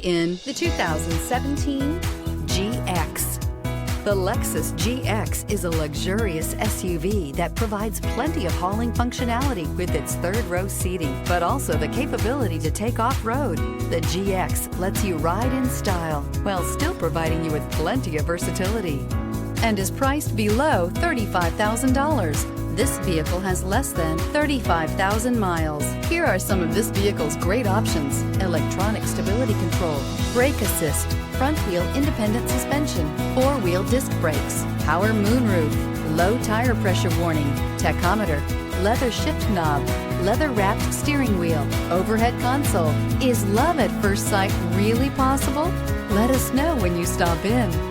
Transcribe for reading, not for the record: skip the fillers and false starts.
In the 2017 GX. The Lexus GX is a luxurious SUV that provides plenty of hauling functionality with its third-row seating, but also the capability to take off-road. The GX lets you ride in style while still providing you with plenty of versatility and is priced below $35,000. This vehicle has less than 35,000 miles. Here are some of this vehicle's great options: electronic stability control, brake assist, front wheel independent suspension, four-wheel disc brakes, power moonroof, low tire pressure warning, tachometer, leather shift knob, leather-wrapped steering wheel, overhead console. Is love at first sight really possible? Let us know when you stop in.